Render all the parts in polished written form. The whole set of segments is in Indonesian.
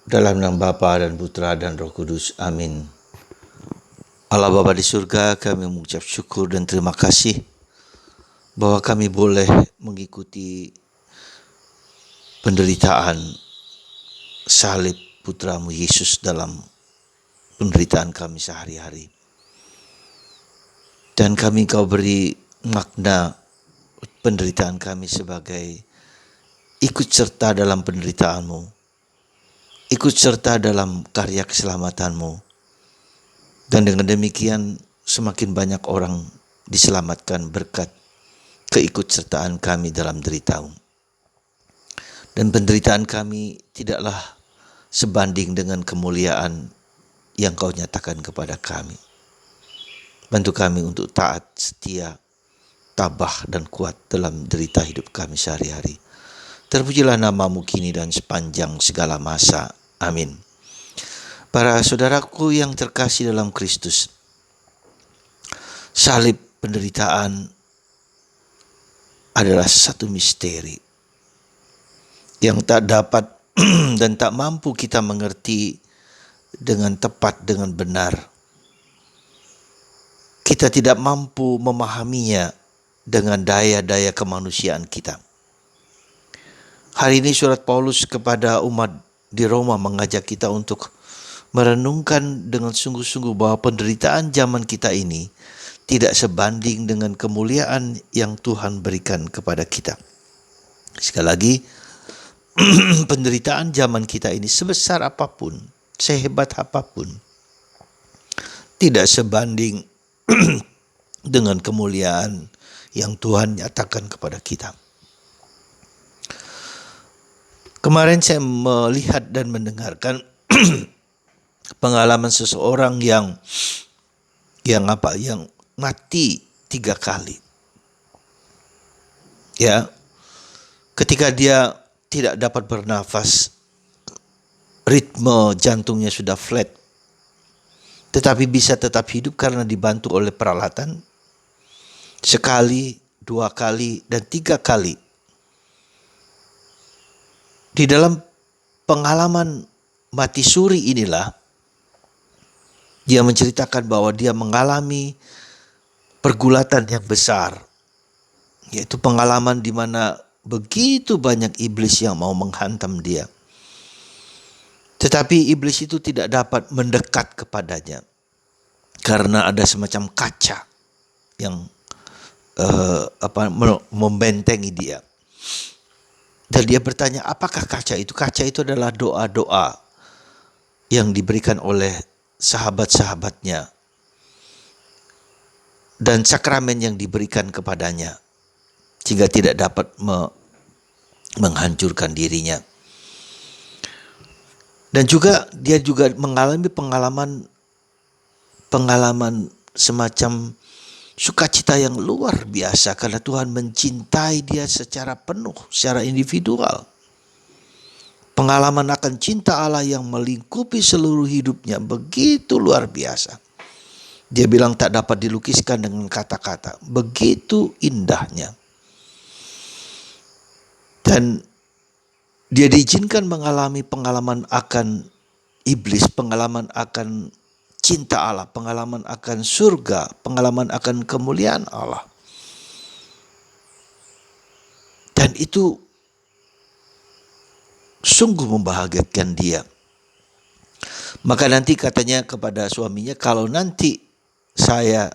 Dalam nama Bapa dan Putra dan Roh Kudus. Amin. Allah Bapa di surga, kami mengucap syukur dan terima kasih bahwa kami boleh mengikuti penderitaan salib Putramu Yesus dalam penderitaan kami sehari-hari. Dan kami Kau beri makna penderitaan kami sebagai ikut serta dalam penderitaanmu, ikut serta dalam karya keselamatanmu. Dan dengan demikian semakin banyak orang diselamatkan berkat keikutsertaan kami dalam deritamu. Dan penderitaan kami tidaklah sebanding dengan kemuliaan yang Kau nyatakan kepada kami. Bantu kami untuk taat, setia, tabah dan kuat dalam derita hidup kami sehari-hari. Terpujilah namamu kini dan sepanjang segala masa. Amin. Para saudaraku yang terkasih dalam Kristus, salib penderitaan adalah satu misteri yang tak dapat dan tak mampu kita mengerti dengan tepat, dengan benar. Kita tidak mampu memahaminya dengan daya-daya kemanusiaan kita. Hari ini surat Paulus kepada umat di Roma mengajak kita untuk merenungkan dengan sungguh-sungguh bahwa penderitaan zaman kita ini tidak sebanding dengan kemuliaan yang Tuhan berikan kepada kita. Sekali lagi, penderitaan zaman kita ini sebesar apapun, sehebat apapun, tidak sebanding dengan kemuliaan yang Tuhan nyatakan kepada kita. Kemarin saya melihat dan mendengarkan pengalaman seseorang yang mati 3 kali. Ya, ketika dia tidak dapat bernafas, ritme jantungnya sudah flat, tetapi bisa tetap hidup karena dibantu oleh peralatan. Sekali, 2 kali, dan 3 kali. Di dalam pengalaman mati suri inilah, dia menceritakan bahwa dia mengalami pergulatan yang besar, yaitu pengalaman di mana begitu banyak iblis yang mau menghantam dia. Tetapi iblis itu tidak dapat mendekat kepadanya karena ada semacam kaca yang membentengi dia. Dan dia bertanya, apakah kaca itu? Kaca itu adalah doa-doa yang diberikan oleh sahabat-sahabatnya dan sakramen yang diberikan kepadanya sehingga tidak dapat menghancurkan dirinya. Dan juga dia juga mengalami pengalaman semacam sukacita yang luar biasa karena Tuhan mencintai dia secara penuh, secara individual. Pengalaman akan cinta Allah yang melingkupi seluruh hidupnya begitu luar biasa. Dia bilang tak dapat dilukiskan dengan kata-kata. Begitu indahnya. Dan dia diizinkan mengalami pengalaman akan iblis, pengalaman akan cinta Allah, pengalaman akan surga, pengalaman akan kemuliaan Allah. Dan itu sungguh membahagiakan dia. Maka nanti katanya kepada suaminya, kalau nanti saya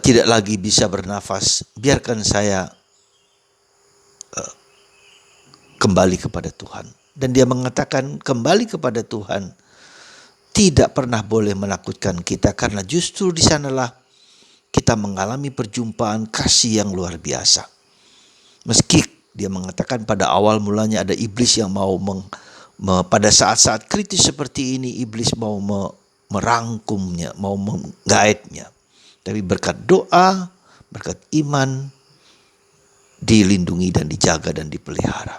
tidak lagi bisa bernafas, biarkan saya kembali kepada Tuhan. Dan dia mengatakan kembali kepada Tuhan tidak pernah boleh menakutkan kita, karena justru di sanalah kita mengalami perjumpaan kasih yang luar biasa. Meski dia mengatakan pada awal mulanya ada iblis yang mau pada saat-saat kritis seperti ini iblis mau merangkumnya, mau menggaetnya. Tapi berkat doa, berkat iman, dilindungi dan dijaga dan dipelihara.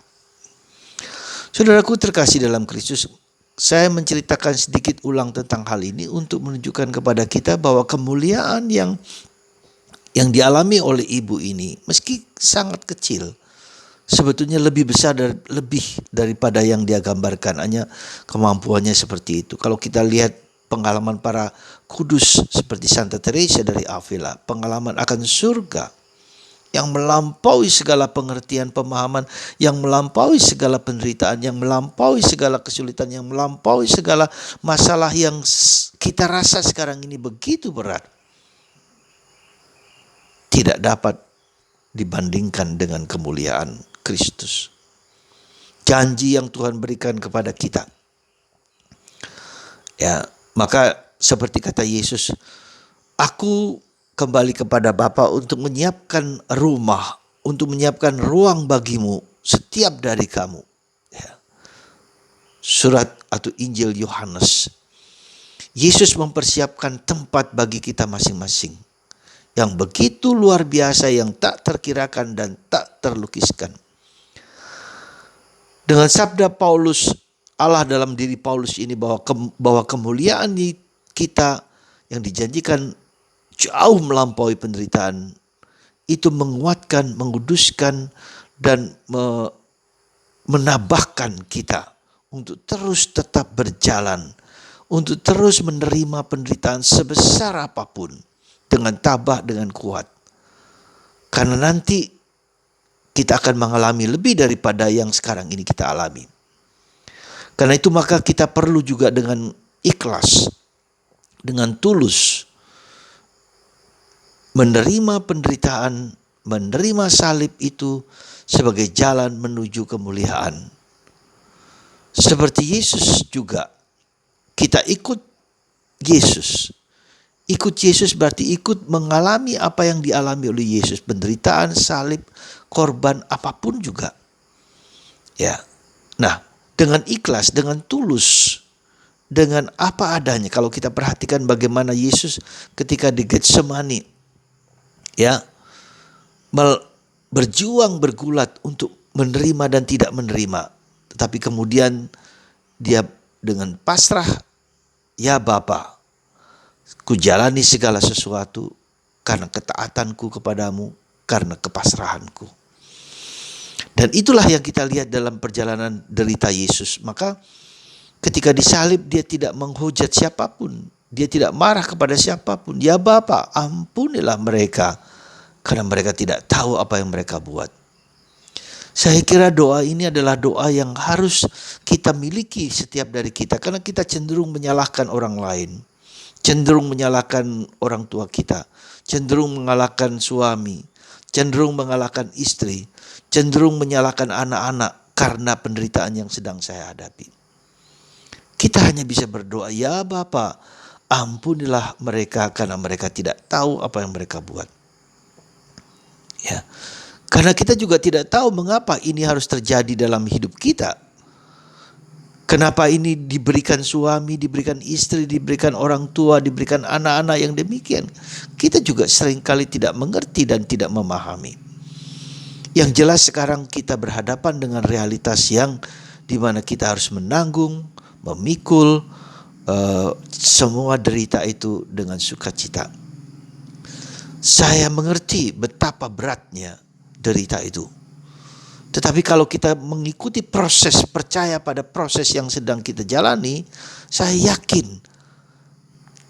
Saudaraku terkasih dalam Kristus, saya menceritakan sedikit ulang tentang hal ini untuk menunjukkan kepada kita bahwa kemuliaan yang dialami oleh ibu ini meski sangat kecil, sebetulnya lebih besar lebih daripada yang dia gambarkan. Hanya kemampuannya seperti itu. Kalau kita lihat pengalaman para kudus seperti Santa Teresa dari Avila, pengalaman akan surga yang melampaui segala pengertian pemahaman, yang melampaui segala penderitaan, yang melampaui segala kesulitan, yang melampaui segala masalah yang kita rasa sekarang ini begitu berat, tidak dapat dibandingkan dengan kemuliaan Kristus. Janji yang Tuhan berikan kepada kita. Ya, maka seperti kata Yesus, aku kembali kepada Bapa untuk menyiapkan rumah, untuk menyiapkan ruang bagimu, setiap dari kamu. Ya. Surat atau Injil Yohanes. Yesus mempersiapkan tempat bagi kita masing-masing, yang begitu luar biasa, yang tak terkirakan dan tak terlukiskan. Dengan sabda Paulus, Allah dalam diri Paulus ini, bahwa kemuliaan kita yang dijanjikan jauh melampaui penderitaan, itu menguatkan, menguduskan, dan menambahkan kita untuk terus tetap berjalan, untuk terus menerima penderitaan sebesar apapun dengan tabah, dengan kuat. Karena nanti kita akan mengalami lebih daripada yang sekarang ini kita alami. Karena itu maka kita perlu juga dengan ikhlas, dengan tulus, menerima penderitaan, menerima salib itu sebagai jalan menuju kemuliaan. Seperti Yesus juga, kita ikut Yesus. Ikut Yesus berarti ikut mengalami apa yang dialami oleh Yesus, penderitaan, salib, korban, apapun juga. Ya. Nah, dengan ikhlas, dengan tulus, dengan apa adanya. Kalau kita perhatikan bagaimana Yesus ketika di Getsemani, ya, berjuang, bergulat untuk menerima dan tidak menerima, tetapi kemudian dia dengan pasrah, ya Bapa, ku jalani segala sesuatu karena ketaatanku kepadamu, karena kepasrahanku. Dan itulah yang kita lihat dalam perjalanan derita Yesus. Maka ketika disalib, dia tidak menghujat siapapun, dia tidak marah kepada siapapun. Ya Bapa, ampunilah mereka, karena mereka tidak tahu apa yang mereka buat. Saya kira doa ini adalah doa yang harus kita miliki setiap dari kita. Karena kita cenderung menyalahkan orang lain. Cenderung menyalahkan orang tua kita. Cenderung menyalahkan suami. Cenderung menyalahkan istri. Cenderung menyalahkan anak-anak karena penderitaan yang sedang saya hadapi. Kita hanya bisa berdoa, ya Bapa, ampunilah mereka karena mereka tidak tahu apa yang mereka buat. Ya, karena kita juga tidak tahu mengapa ini harus terjadi dalam hidup kita. Kenapa ini diberikan suami, diberikan istri, diberikan orang tua, diberikan anak-anak yang demikian. Kita juga seringkali tidak mengerti dan tidak memahami. Yang jelas sekarang kita berhadapan dengan realitas yang dimana kita harus menanggung, memikul semua derita itu dengan sukacita. Saya mengerti betapa beratnya derita itu. Tetapi kalau kita mengikuti proses, percaya pada proses yang sedang kita jalani, saya yakin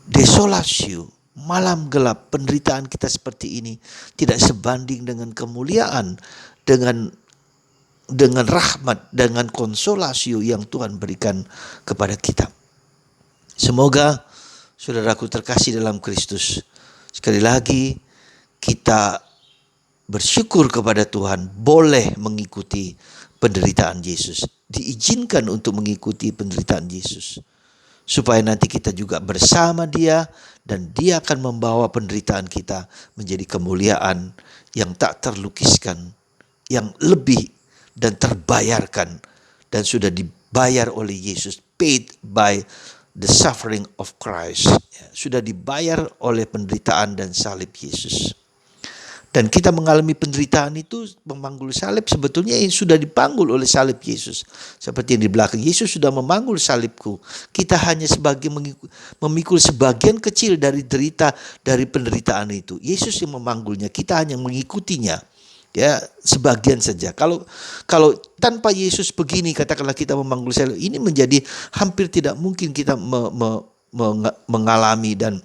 desolasio, malam gelap, penderitaan kita seperti ini tidak sebanding dengan kemuliaan, dengan rahmat, dengan konsolasio yang Tuhan berikan kepada kita. Semoga saudaraku terkasih dalam Kristus, sekali lagi kita bersyukur kepada Tuhan boleh mengikuti penderitaan Yesus, diizinkan untuk mengikuti penderitaan Yesus, supaya nanti kita juga bersama Dia dan Dia akan membawa penderitaan kita menjadi kemuliaan yang tak terlukiskan, yang lebih dan terbayarkan, dan sudah dibayar oleh Yesus, paid by the suffering of Christ. Sudah dibayar oleh penderitaan dan salib Yesus. Dan kita mengalami penderitaan itu, memanggul salib, sebetulnya yang sudah dipanggul oleh salib Yesus. Seperti yang di belakang, Yesus sudah memanggul salibku. Kita hanya sebagai memikul sebagian kecil dari derita, dari penderitaan itu. Yesus yang memanggulnya, kita hanya mengikutinya. Ya, sebagian saja. Kalau tanpa Yesus begini, katakanlah kita memanggul salib, ini menjadi hampir tidak mungkin kita mengalami dan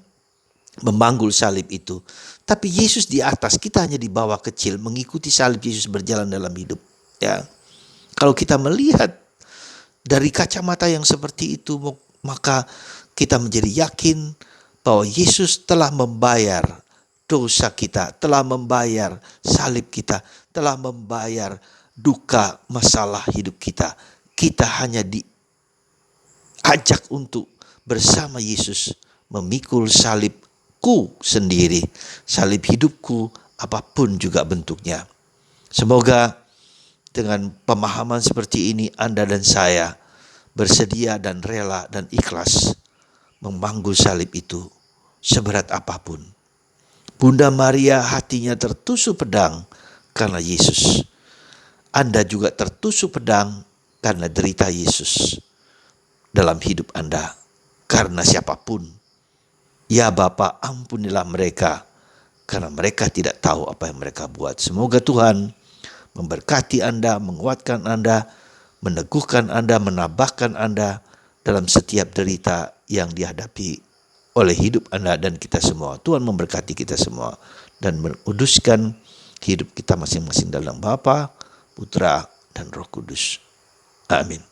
memanggul salib itu. Tapi Yesus di atas, kita hanya di bawah kecil, mengikuti salib Yesus berjalan dalam hidup. Ya, kalau kita melihat dari kacamata yang seperti itu, maka kita menjadi yakin bahwa Yesus telah membayar dosa kita, telah membayar salib kita, telah membayar duka masalah hidup kita. Kita hanya diajak untuk bersama Yesus memikul salibku sendiri, salib hidupku apapun juga bentuknya. Semoga dengan pemahaman seperti ini Anda dan saya bersedia dan rela dan ikhlas memanggul salib itu seberat apapun. Bunda Maria hatinya tertusuk pedang karena Yesus. Anda juga tertusuk pedang karena derita Yesus dalam hidup Anda. Karena siapapun, ya Bapa, ampunilah mereka karena mereka tidak tahu apa yang mereka buat. Semoga Tuhan memberkati Anda, menguatkan Anda, meneguhkan Anda, menambahkan Anda dalam setiap derita yang dihadapi oleh hidup Anda dan kita semua. Tuhan memberkati kita semua dan menguduskan hidup kita masing-masing dalam Bapa, Putra, dan Roh Kudus. Amin.